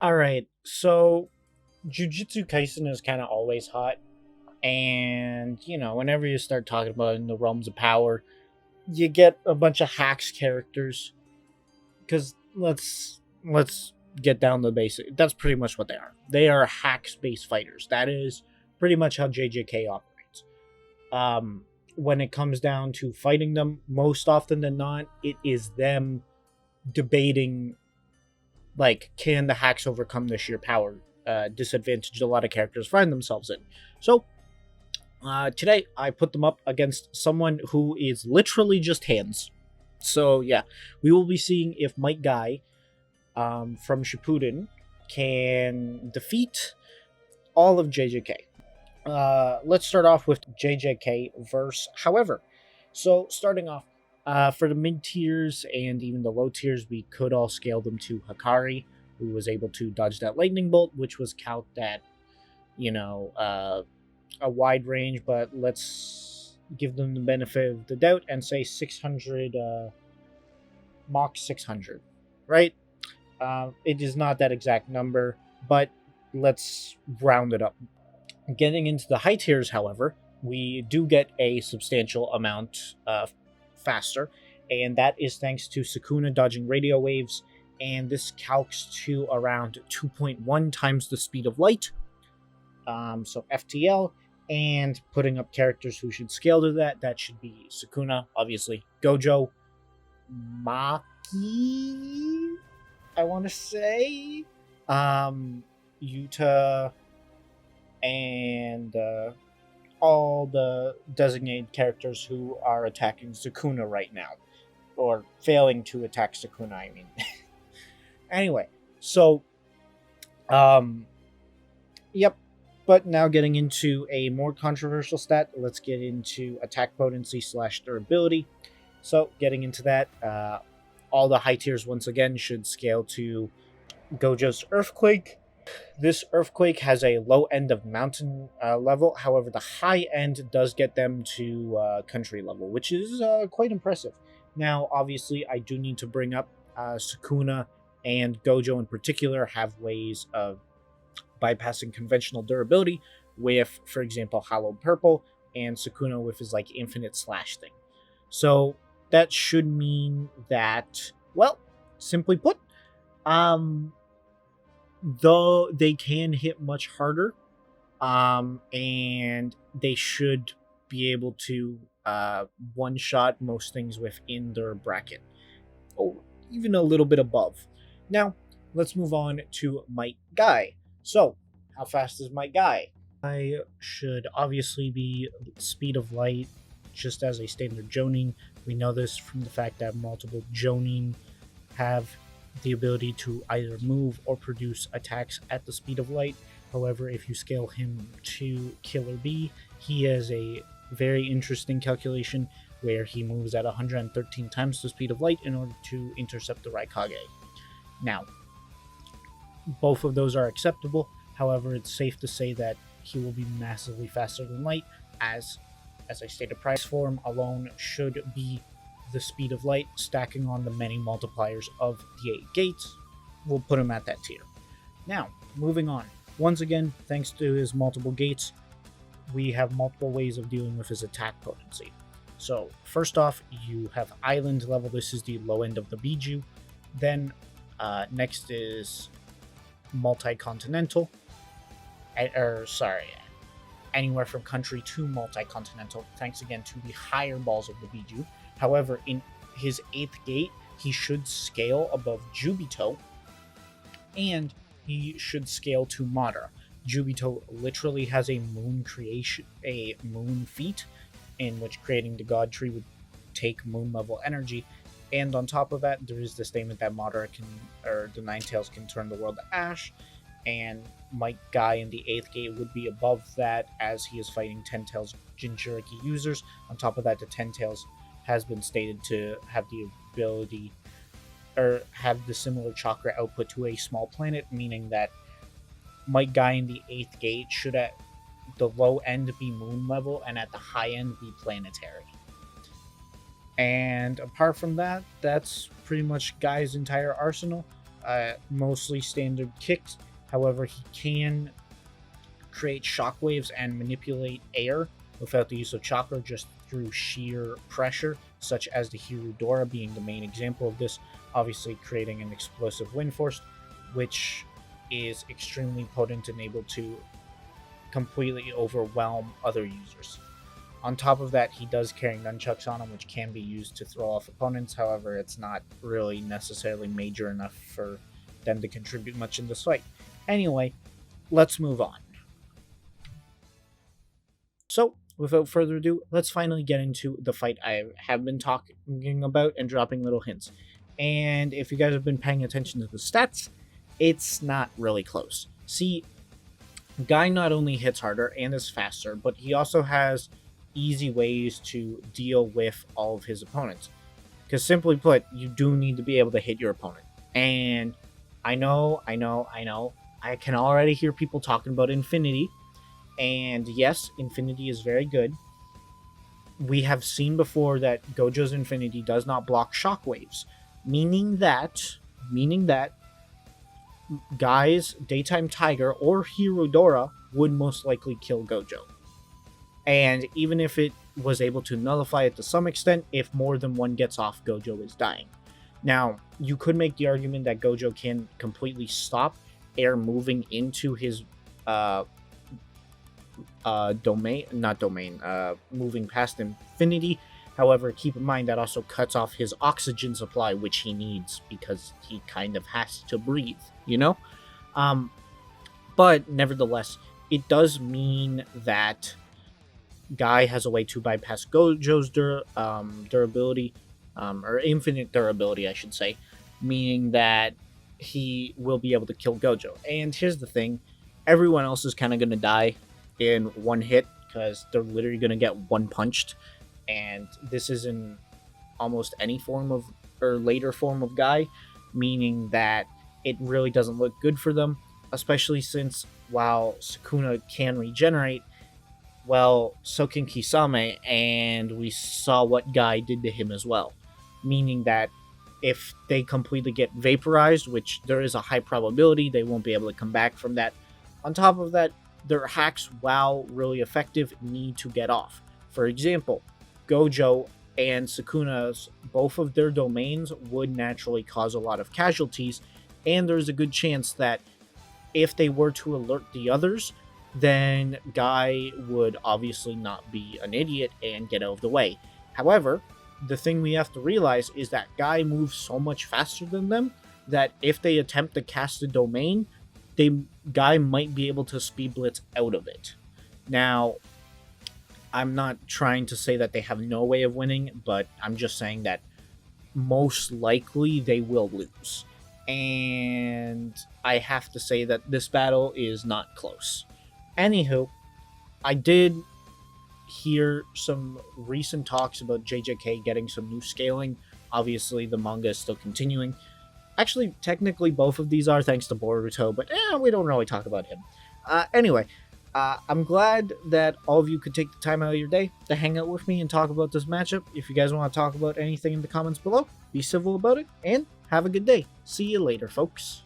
All right, so Jujutsu Kaisen is kind of always hot, and whenever you start talking about it in the realms of power, you get a bunch of hacks characters. Because let's get down to the basic. That's pretty much what they are. They are hacks based fighters. That is pretty much how JJK operates. When it comes down to fighting them, most often than not, it is them debating like, can the hacks overcome the sheer power disadvantage a lot of characters find themselves in. So today I put them up against someone who is literally just hands. So yeah, we will be seeing if Mike Guy from Shippuden can defeat all of JJK. Let's start off with JJK verse. However, so starting off, for the mid tiers and even the low tiers, we could all scale them to Hakari, who was able to dodge that lightning bolt, which was calced at, a wide range, but let's give them the benefit of the doubt and say 600, Mach 600, right? It is not that exact number, but let's round it up. Getting into the high tiers, however, we do get a substantial amount faster, and that is thanks to Sukuna dodging radio waves, and this calcs to around 2.1 times the speed of light. So FTL, and putting up characters who should scale to that. That should be Sukuna, obviously, Gojo, Maki, I want to say, Yuta, and all the designated characters who are attacking Sukuna right now, or failing to attack Sukuna, I mean. Anyway, so, yep. But now getting into a more controversial stat, let's get into attack potency / durability. So getting into that, all the high tiers once again should scale to Gojo's Earthquake. This Earthquake has a low end of mountain level. However, the high end does get them to country level, which is quite impressive. Now, obviously, I do need to bring up Sukuna and Gojo in particular have ways of bypassing conventional durability with, for example, Hallowed Purple, and Sukuna with his like infinite slash thing. So that should mean that, well, simply put, though they can hit much harder, and they should be able to one shot most things within their bracket, or even a little bit above. Now, let's move on to Might Guy. So, how fast is Might Guy? I should obviously be speed of light, just as a standard Jonin. We know this from the fact that multiple Jonin have the ability to either move or produce attacks at the speed of light. However, if you scale him to Killer B, he has a very interesting calculation where he moves at 113 times the speed of light in order to intercept the Raikage. Now, both of those are acceptable. However, it's safe to say that he will be massively faster than light, as I stated, price form alone should be the speed of light, stacking on the many multipliers of the 8 gates. We'll put him at that tier. Now, moving on. Once again, thanks to his multiple gates, we have multiple ways of dealing with his attack potency. So, first off, you have Island level. This is the low end of the Biju. Then, next is multi-continental. Anywhere from country to multi-continental, thanks again to the higher balls of the Biju. However, in his 8th gate, he should scale above Jubito, and he should scale to Madara. Jubito literally has a moon feat, in which creating the God Tree would take moon level energy. And on top of that, there is the statement that Madara the Nine Tails can turn the world to ash, and Might Guy in the 8th gate would be above that, as he is fighting Ten Tails Jinchuriki users. On top of that, the Ten Tails has been stated to have the ability, or have the similar chakra output to a small planet, meaning that Might Guy in the 8th gate should at the low end be moon level, and at the high end be planetary. And apart from that, that's pretty much Guy's entire arsenal. mostly standard kicks. However, he can create shockwaves and manipulate air without the use of chakra, just through sheer pressure, such as the Hirudora being the main example of this, obviously creating an explosive wind force, which is extremely potent and able to completely overwhelm other users. On top of that, he does carry nunchucks on him, which can be used to throw off opponents. However, it's not really necessarily major enough for them to contribute much in this fight. Anyway, let's move on. So, without further ado, let's finally get into the fight I have been talking about and dropping little hints. And if you guys have been paying attention to the stats, it's not really close. See, Guy not only hits harder and is faster, but he also has easy ways to deal with all of his opponents. Because simply put, you do need to be able to hit your opponent. And I know, I can already hear people talking about Infinity. And yes, Infinity is very good. We have seen before that Gojo's Infinity does not block shockwaves, meaning that Guy's Daytime Tiger or Hirudora would most likely kill Gojo. And even if it was able to nullify it to some extent, if more than one gets off, Gojo is dying. Now, you could make the argument that Gojo can completely stop air moving into his moving past Infinity. However, keep in mind that also cuts off his oxygen supply, which he needs because he kind of has to breathe, you know? But nevertheless, it does mean that Guy has a way to bypass Gojo's durability, or infinite durability, I should say, meaning that he will be able to kill Gojo. And here's the thing, everyone else is kind of going to die in one hit because they're literally going to get one punched, and this is in almost any form of, or later form of Guy, meaning that it really doesn't look good for them, especially since while Sukuna can regenerate, well, so can Kisame, and we saw what Guy did to him as well. Meaning that if they completely get vaporized, which there is a high probability they won't be able to come back from that, on top of that, their hacks, while really effective, need to get off. For example, Gojo and Sukuna's, both of their domains would naturally cause a lot of casualties, and there's a good chance that if they were to alert the others, then Guy would obviously not be an idiot and get out of the way. However, the thing we have to realize is that Guy moves so much faster than them that if they attempt to cast a domain, Guy might be able to speed blitz out of it. Now, I'm not trying to say that they have no way of winning, but I'm just saying that most likely they will lose. And I have to say that this battle is not close. Anywho, I did hear some recent talks about JJK getting some new scaling. Obviously, the manga is still continuing. Actually, technically, both of these are thanks to Boruto, but we don't really talk about him. Anyway, I'm glad that all of you could take the time out of your day to hang out with me and talk about this matchup. If you guys want to talk about anything in the comments below, be civil about it, and have a good day. See you later, folks.